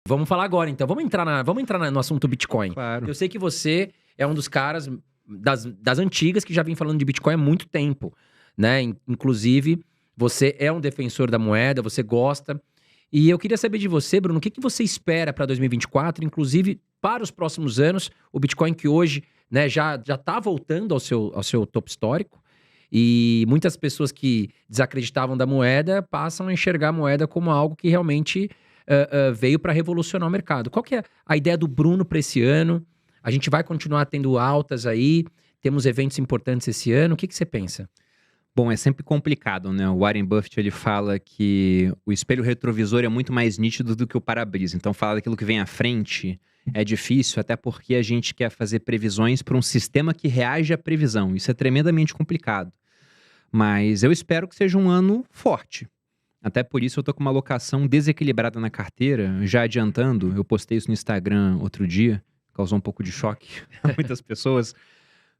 Vamos falar agora, então. Vamos entrar no assunto Bitcoin. Claro. Eu sei que você é um dos caras das antigas que já vem falando de Bitcoin há muito tempo, né? Inclusive, você é um defensor da moeda, você gosta. E eu queria saber de você, Bruno, o que você espera para 2024, inclusive para os próximos anos, o Bitcoin que hoje, né, já está voltando ao seu topo histórico, e muitas pessoas que desacreditavam da moeda passam a enxergar a moeda como algo que realmente veio para revolucionar o mercado. Qual que é a ideia do Bruno para esse ano? A gente vai continuar tendo altas aí, temos eventos importantes esse ano, o que você pensa? Bom, é sempre complicado, né? O Warren Buffett, ele fala que o espelho retrovisor é muito mais nítido do que o para-brisa. Então, falar daquilo que vem à frente é difícil, até porque a gente quer fazer previsões para um sistema que reage à previsão. Isso é tremendamente complicado. Mas eu espero que seja um ano forte. Até por isso eu tô com uma alocação desequilibrada na carteira. Já adiantando, eu postei isso no Instagram outro dia, causou um pouco de choque a muitas pessoas.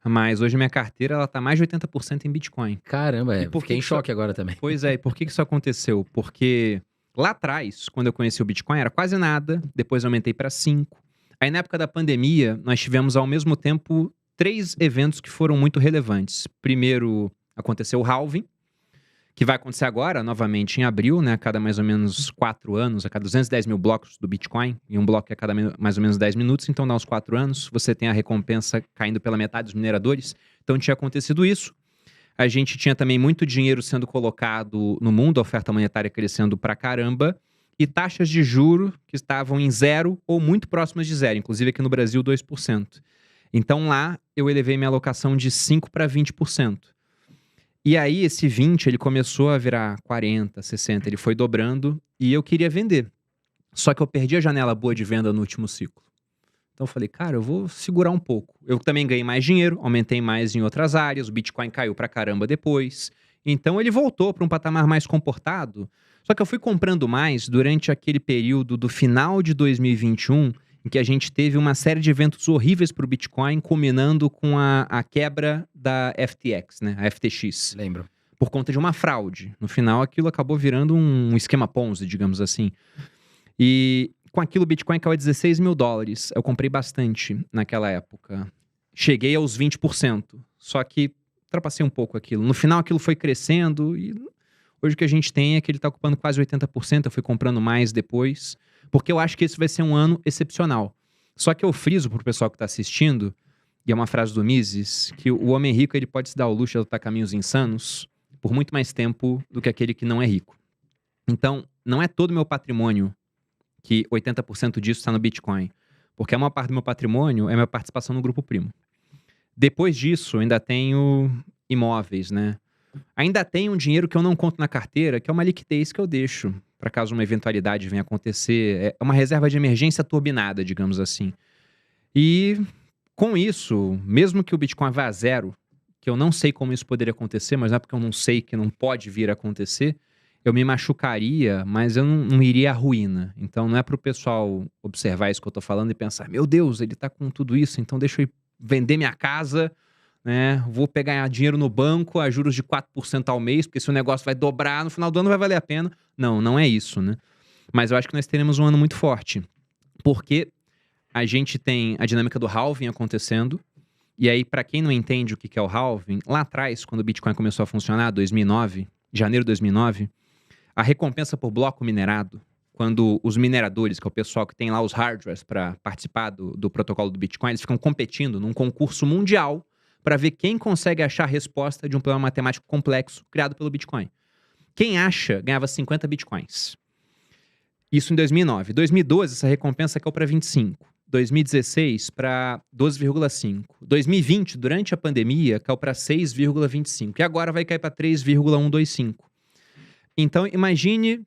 Mas hoje minha carteira, ela tá mais de 80% em Bitcoin. Caramba, E por fiquei em que choque agora também. Pois é, e por que isso aconteceu? Porque lá atrás, quando eu conheci o Bitcoin, era quase nada, depois eu aumentei para 5. Aí na época da pandemia, nós tivemos ao mesmo tempo 3 eventos que foram muito relevantes. Primeiro, aconteceu o halving, que vai acontecer agora, novamente em abril, né? A cada mais ou menos 4 anos, a cada 210 mil blocos do Bitcoin, e um bloco a cada mais ou menos 10 minutos, então dá uns 4 anos, você tem a recompensa caindo pela metade dos mineradores. Então tinha acontecido isso. A gente tinha também muito dinheiro sendo colocado no mundo, a oferta monetária crescendo pra caramba, e taxas de juro que estavam em 0 ou muito próximas de 0, inclusive aqui no Brasil 2%. Então lá eu elevei minha alocação de 5 para 20%. E aí esse 20 ele começou a virar 40, 60, ele foi dobrando e eu queria vender. Só que eu perdi a janela boa de venda no último ciclo. Então eu falei, cara, eu vou segurar um pouco. Eu também ganhei mais dinheiro, aumentei mais em outras áreas, o Bitcoin caiu pra caramba depois. Então ele voltou para um patamar mais comportado. Só que eu fui comprando mais durante aquele período do final de 2021, em que a gente teve uma série de eventos horríveis para o Bitcoin, culminando com a quebra da FTX, né? A FTX. Lembro. Por conta de uma fraude. No final, aquilo acabou virando um esquema Ponzi, digamos assim. E com aquilo, o Bitcoin caiu a 16 mil dólares. Eu comprei bastante naquela época. Cheguei aos 20%. Só que ultrapassei um pouco aquilo. No final, aquilo foi crescendo e hoje o que a gente tem é que ele está ocupando quase 80%. Eu fui comprando mais depois. Porque eu acho que esse vai ser um ano excepcional. Só que eu friso pro pessoal que está assistindo, e é uma frase do Mises, que o homem rico ele pode se dar ao luxo de adotar caminhos insanos por muito mais tempo do que aquele que não é rico. Então, não é todo o meu patrimônio que 80% disso está no Bitcoin. Porque a maior parte do meu patrimônio é minha participação no Grupo Primo. Depois disso, eu ainda tenho imóveis, né? Ainda tenho um dinheiro que eu não conto na carteira, que é uma liquidez que eu deixo para caso uma eventualidade venha acontecer. É uma reserva de emergência turbinada, digamos assim. E com isso, mesmo que o Bitcoin vá a 0, que eu não sei como isso poderia acontecer, mas não é porque eu não sei que não pode vir a acontecer, eu me machucaria, mas eu não iria à ruína. Então não é para o pessoal observar isso que eu tô falando e pensar, meu Deus, ele tá com tudo isso, então deixa eu ir vender minha casa, né? Vou pegar dinheiro no banco a juros de 4% ao mês, porque se o negócio vai dobrar, no final do ano vai valer a pena. Não, não é isso, né? Mas eu acho que nós teremos um ano muito forte, porque a gente tem a dinâmica do halving acontecendo, e aí, para quem não entende o que é o halving, lá atrás, quando o Bitcoin começou a funcionar, 2009, janeiro de 2009, a recompensa por bloco minerado, quando os mineradores, que é o pessoal que tem lá os hardwares para participar do protocolo do Bitcoin, eles ficam competindo num concurso mundial para ver quem consegue achar a resposta de um problema matemático complexo criado pelo Bitcoin. Quem acha, ganhava 50 Bitcoins. Isso em 2009. 2012, essa recompensa caiu para 25. 2016, para 12,5. 2020, durante a pandemia, caiu para 6,25. E agora vai cair para 3,125. Então, imagine,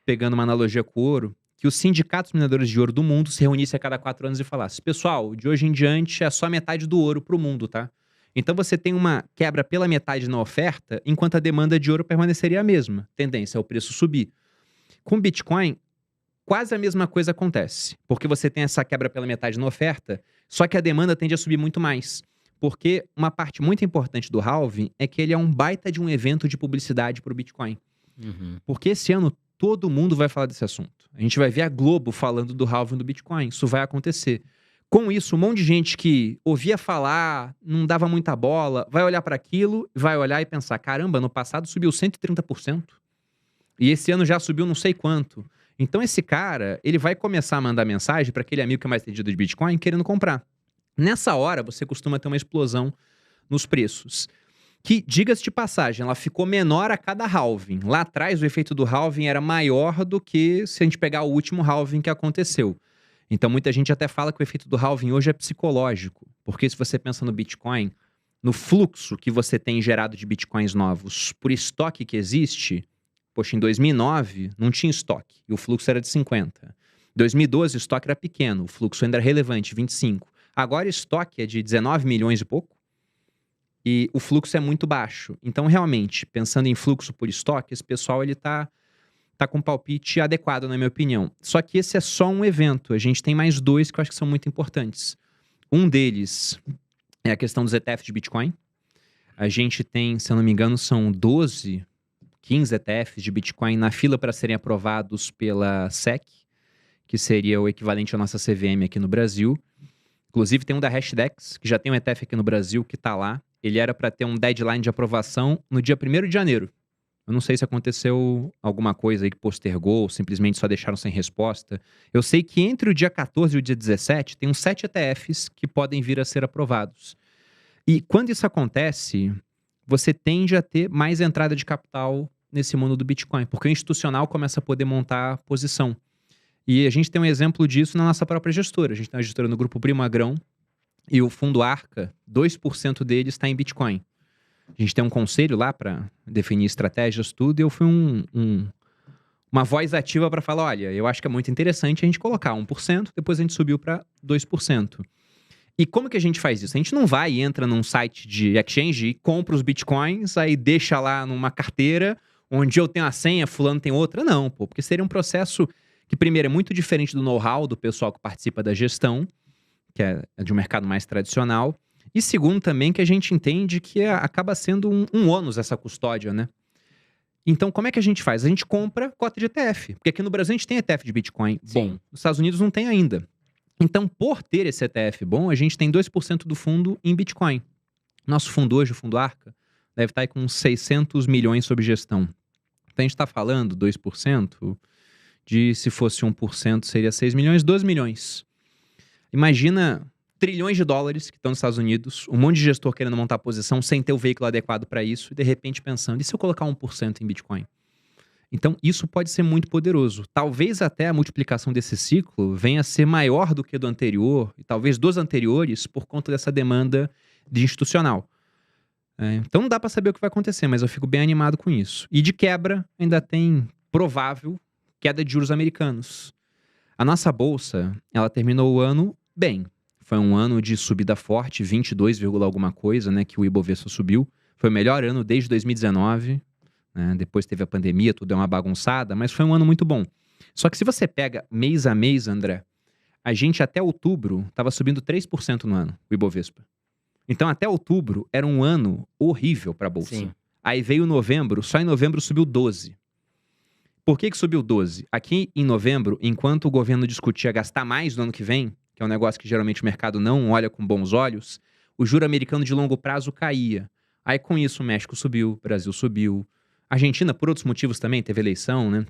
pegando uma analogia com o ouro, que os sindicatos mineradores de ouro do mundo se reunissem a cada 4 anos e falassem: pessoal, de hoje em diante é só metade do ouro para o mundo, tá? Então você tem uma quebra pela metade na oferta, enquanto a demanda de ouro permaneceria a mesma. Tendência é o preço subir. Com Bitcoin, quase a mesma coisa acontece. Porque você tem essa quebra pela metade na oferta, só que a demanda tende a subir muito mais. Porque uma parte muito importante do halving é que ele é um baita de um evento de publicidade para o Bitcoin. Uhum. Porque esse ano todo mundo vai falar desse assunto. A gente vai ver a Globo falando do halving do Bitcoin. Isso vai acontecer. Com isso, um monte de gente que ouvia falar, não dava muita bola, vai olhar para aquilo, vai olhar e pensar, caramba, no passado subiu 130%. E esse ano já subiu não sei quanto. Então esse cara, ele vai começar a mandar mensagem para aquele amigo que é mais entendido de Bitcoin querendo comprar. Nessa hora, você costuma ter uma explosão nos preços. Que, diga-se de passagem, ela ficou menor a cada halving. Lá atrás, o efeito do halving era maior do que se a gente pegar o último halving que aconteceu. Então, muita gente até fala que o efeito do halving hoje é psicológico. Porque se você pensa no Bitcoin, no fluxo que você tem gerado de Bitcoins novos por estoque que existe, poxa, em 2009 não tinha estoque e o fluxo era de 50. Em 2012 o estoque era pequeno, o fluxo ainda era relevante, 25. Agora o estoque é de 19 milhões e pouco e o fluxo é muito baixo. Então, realmente, pensando em fluxo por estoque, esse pessoal ele tá com um palpite adequado, na minha opinião. Só que esse é só um evento. A gente tem mais dois que eu acho que são muito importantes. Um deles é a questão dos ETFs de Bitcoin. A gente tem, se eu não me engano, são 15 ETFs de Bitcoin na fila para serem aprovados pela SEC, que seria o equivalente à nossa CVM aqui no Brasil. Inclusive tem um da Hashdex, que já tem um ETF aqui no Brasil, que está lá. Ele era para ter um deadline de aprovação no dia 1º de janeiro. Eu não sei se aconteceu alguma coisa aí que postergou, ou simplesmente só deixaram sem resposta. Eu sei que entre o dia 14 e o dia 17, tem uns 7 ETFs que podem vir a ser aprovados. E quando isso acontece, você tende a ter mais entrada de capital nesse mundo do Bitcoin, porque o institucional começa a poder montar posição. E a gente tem um exemplo disso na nossa própria gestora. A gente tem uma gestora no Grupo Primagrão e o fundo Arca, 2% dele está em Bitcoin. A gente tem um conselho lá para definir estratégias, tudo, e eu fui uma voz ativa para falar, olha, eu acho que é muito interessante a gente colocar 1%, depois a gente subiu para 2%. E como que a gente faz isso? A gente não vai e entra num site de exchange e compra os bitcoins, aí deixa lá numa carteira, onde eu tenho a senha, fulano tem outra. Não, pô, porque seria um processo que, primeiro, é muito diferente do know-how do pessoal que participa da gestão, que é de um mercado mais tradicional. E segundo também que a gente entende que acaba sendo um ônus essa custódia, né? Então, como é que a gente faz? A gente compra cota de ETF. Porque aqui no Brasil a gente tem ETF de Bitcoin bom. Nos Estados Unidos não tem ainda. Então, por ter esse ETF bom, a gente tem 2% do fundo em Bitcoin. Nosso fundo hoje, o fundo Arca, deve estar aí com 600 milhões sob gestão. Então, a gente está falando 2% de, se fosse 1%, seria 6 milhões, 12 milhões. Imagina trilhões de dólares que estão nos Estados Unidos, um monte de gestor querendo montar posição sem ter o veículo adequado para isso, e de repente pensando, e se eu colocar 1% em Bitcoin? Então, isso pode ser muito poderoso. Talvez até a multiplicação desse ciclo venha a ser maior do que do anterior, e talvez dos anteriores, por conta dessa demanda de institucional. Então, não dá para saber o que vai acontecer, mas eu fico bem animado com isso. E de quebra, ainda tem provável queda de juros americanos. A nossa bolsa, ela terminou o ano bem. Foi um ano de subida forte, 22, alguma coisa, né, que o Ibovespa subiu. Foi o melhor ano desde 2019. Né? Depois teve a pandemia, tudo é uma bagunçada, mas foi um ano muito bom. Só que se você pega mês a mês, André, a gente até outubro estava subindo 3% no ano, o Ibovespa. Então até outubro era um ano horrível para a Bolsa. Sim. Aí veio novembro, só em novembro subiu 12%. Por que subiu 12%? Aqui em novembro, enquanto o governo discutia gastar mais no ano que vem, que é um negócio que geralmente o mercado não olha com bons olhos, o juro americano de longo prazo caía. Aí com isso o México subiu, o Brasil subiu. A Argentina, por outros motivos também, teve eleição, né?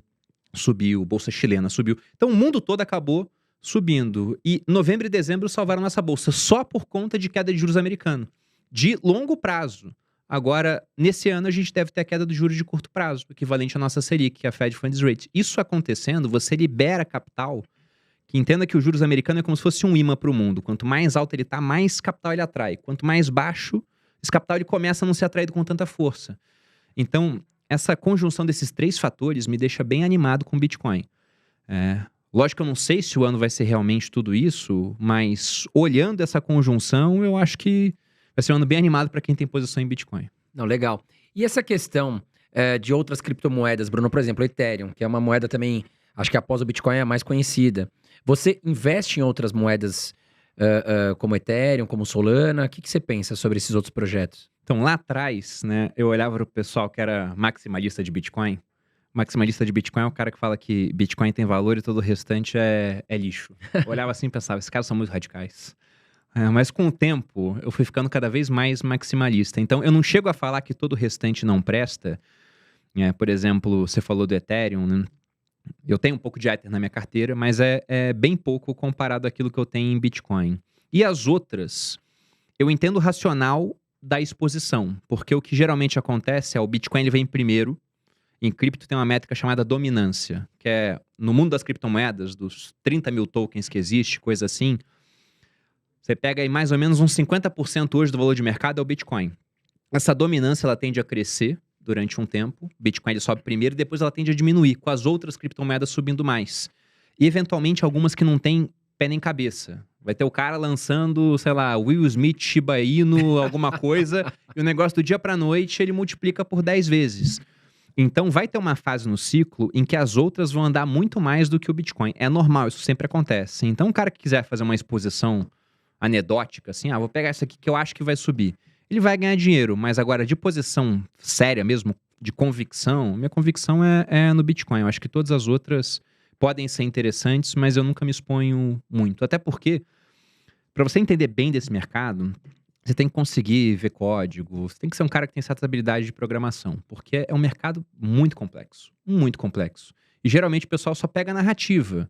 Subiu, Bolsa chilena subiu. Então o mundo todo acabou subindo. E novembro e dezembro salvaram nossa Bolsa só por conta de queda de juros americano. De longo prazo. Agora, nesse ano, a gente deve ter a queda do juros de curto prazo, equivalente à nossa Selic, que é a Fed Funds Rate. Isso acontecendo, você libera capital, que entenda que o juros americano é como se fosse um imã para o mundo. Quanto mais alto ele está, mais capital ele atrai. Quanto mais baixo, esse capital ele começa a não ser atraído com tanta força. Então, essa conjunção desses 3 fatores me deixa bem animado com o Bitcoin. Lógico que eu não sei se o ano vai ser realmente tudo isso, mas olhando essa conjunção, eu acho que vai ser um ano bem animado para quem tem posição em Bitcoin. Não, legal. E essa questão de outras criptomoedas, Bruno, por exemplo, o Ethereum, que é uma moeda também, acho que após o Bitcoin é a mais conhecida. Você investe em outras moedas como Ethereum, como Solana? O que você pensa sobre esses outros projetos? Então, lá atrás, né, eu olhava para o pessoal que era maximalista de Bitcoin, Maximalista de Bitcoin é o cara que fala que Bitcoin tem valor e todo o restante é lixo. Eu olhava assim e pensava, esses caras são muito radicais. Mas com o tempo, eu fui ficando cada vez mais maximalista. Então, eu não chego a falar que todo o restante não presta. Por exemplo, você falou do Ethereum, né? Eu tenho um pouco de Ether na minha carteira, mas é bem pouco comparado àquilo que eu tenho em Bitcoin. E as outras, eu entendo o racional da exposição, porque o que geralmente acontece é o Bitcoin ele vem primeiro. Em cripto tem uma métrica chamada dominância, que é, no mundo das criptomoedas, dos 30 mil tokens que existe, coisa assim, você pega aí mais ou menos uns 50% hoje do valor de mercado é o Bitcoin. Essa dominância ela tende a crescer durante um tempo. Bitcoin ele sobe primeiro e depois ela tende a diminuir, com as outras criptomoedas subindo mais. E eventualmente algumas que não têm pé nem cabeça. Vai ter o cara lançando, sei lá, Will Smith, Shiba Inu, alguma coisa, e o negócio do dia pra noite ele multiplica por 10 vezes. Então vai ter uma fase no ciclo em que as outras vão andar muito mais do que o Bitcoin. É normal, isso sempre acontece. Então o cara que quiser fazer uma exposição anedótica, assim, vou pegar essa aqui que eu acho que vai subir. Ele vai ganhar dinheiro, mas agora de posição séria mesmo, de convicção, minha convicção é no Bitcoin. Eu acho que todas as outras podem ser interessantes, mas eu nunca me exponho muito. Até porque, para você entender bem desse mercado, você tem que conseguir ver código, você tem que ser um cara que tem certa habilidade de programação, porque é um mercado muito complexo, muito complexo. E geralmente o pessoal só pega a narrativa.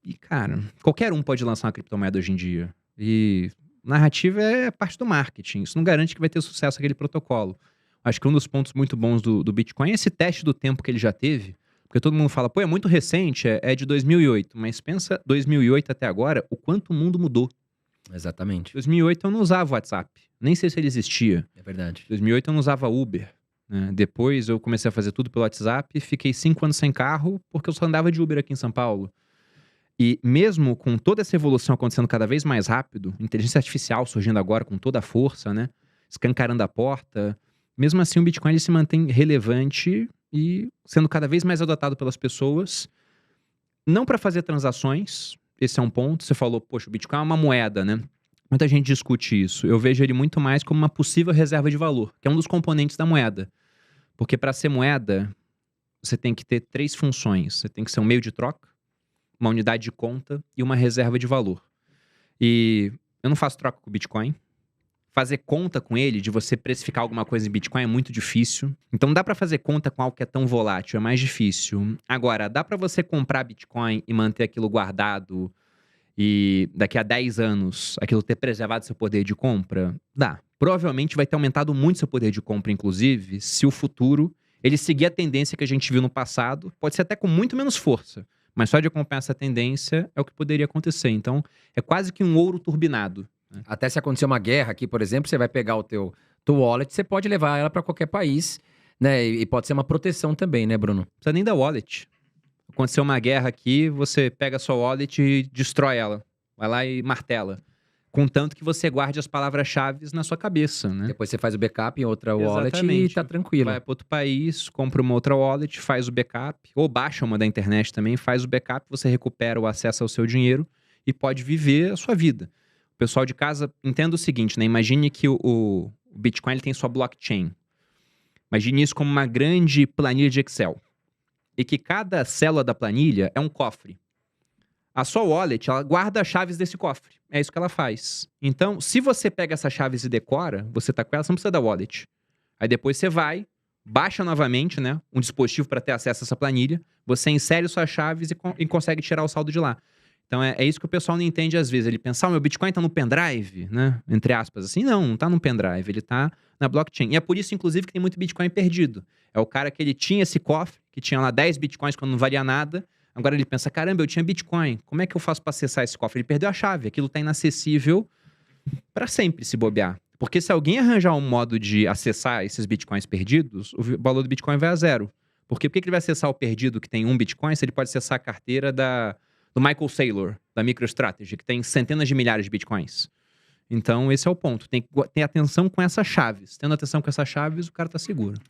E, cara, qualquer um pode lançar uma criptomoeda hoje em dia. E narrativa é parte do marketing. Isso não garante que vai ter sucesso aquele protocolo. Acho que um dos pontos muito bons do Bitcoin é esse teste do tempo que ele já teve. Porque todo mundo fala, pô, é muito recente, é de 2008. Mas pensa 2008 até agora, o quanto o mundo mudou. Exatamente. Em 2008 eu não usava WhatsApp. Nem sei se ele existia. É verdade. Em 2008 eu não usava Uber. Né? Depois eu comecei a fazer tudo pelo WhatsApp. Fiquei 5 anos sem carro porque eu só andava de Uber aqui em São Paulo. E mesmo com toda essa evolução acontecendo cada vez mais rápido, inteligência artificial surgindo agora com toda a força, né? Escancarando a porta, mesmo assim o Bitcoin ele se mantém relevante e sendo cada vez mais adotado pelas pessoas. Não para fazer transações, esse é um ponto. Você falou, poxa, o Bitcoin é uma moeda, né? Muita gente discute isso. Eu vejo ele muito mais como uma possível reserva de valor, que é um dos componentes da moeda. Porque para ser moeda, você tem que ter 3 funções. Você tem que ser um meio de troca, uma unidade de conta e uma reserva de valor. E eu não faço troca com o Bitcoin. Fazer conta com ele, de você precificar alguma coisa em Bitcoin é muito difícil. Então dá para fazer conta com algo que é tão volátil, é mais difícil. Agora, dá para você comprar Bitcoin e manter aquilo guardado e daqui a 10 anos aquilo ter preservado seu poder de compra? Dá. Provavelmente vai ter aumentado muito seu poder de compra, inclusive, se o futuro ele seguir a tendência que a gente viu no passado, pode ser até com muito menos força. Mas só de acompanhar essa tendência é o que poderia acontecer. Então, é quase que um ouro turbinado. Né? Até se acontecer uma guerra aqui, por exemplo, você vai pegar o teu wallet, você pode levar ela para qualquer país, né? E pode ser uma proteção também, né, Bruno? Não precisa nem da wallet. Aconteceu uma guerra aqui, você pega a sua wallet e destrói ela. Vai lá e martela. Contanto que você guarde as palavras-chave na sua cabeça, né? Depois você faz o backup em outra wallet Exatamente. e tá tranquilo. Vai para outro país, compra uma outra wallet, faz o backup, ou baixa uma da internet também, faz o backup, você recupera o acesso ao seu dinheiro e pode viver a sua vida. O pessoal de casa entenda o seguinte, né? Imagine que o Bitcoin ele tem sua blockchain. Imagine isso como uma grande planilha de Excel. E que cada célula da planilha é um cofre. A sua wallet, ela guarda as chaves desse cofre. É isso que ela faz. Então, se você pega essas chaves e decora, você tá com elas, você não precisa da wallet. Aí depois você vai, baixa novamente, né, um dispositivo para ter acesso a essa planilha, você insere suas chaves e consegue tirar o saldo de lá. Então, é isso que o pessoal não entende às vezes. Ele pensa, meu Bitcoin tá no pendrive, né, entre aspas, assim. Não tá no pendrive, ele tá na blockchain. E é por isso, inclusive, que tem muito Bitcoin perdido. É o cara que ele tinha esse cofre, que tinha lá 10 Bitcoins quando não valia nada. Agora ele pensa, caramba, eu tinha Bitcoin, como é que eu faço para acessar esse cofre? Ele perdeu a chave, aquilo tá inacessível para sempre se bobear. Porque se alguém arranjar um modo de acessar esses Bitcoins perdidos, o valor do Bitcoin vai a zero. Porque por que ele vai acessar o perdido que tem 1 Bitcoin se ele pode acessar a carteira do Michael Saylor, da MicroStrategy, que tem centenas de milhares de Bitcoins? Então esse é o ponto, tem que ter atenção com essas chaves. Tendo atenção com essas chaves, o cara tá seguro.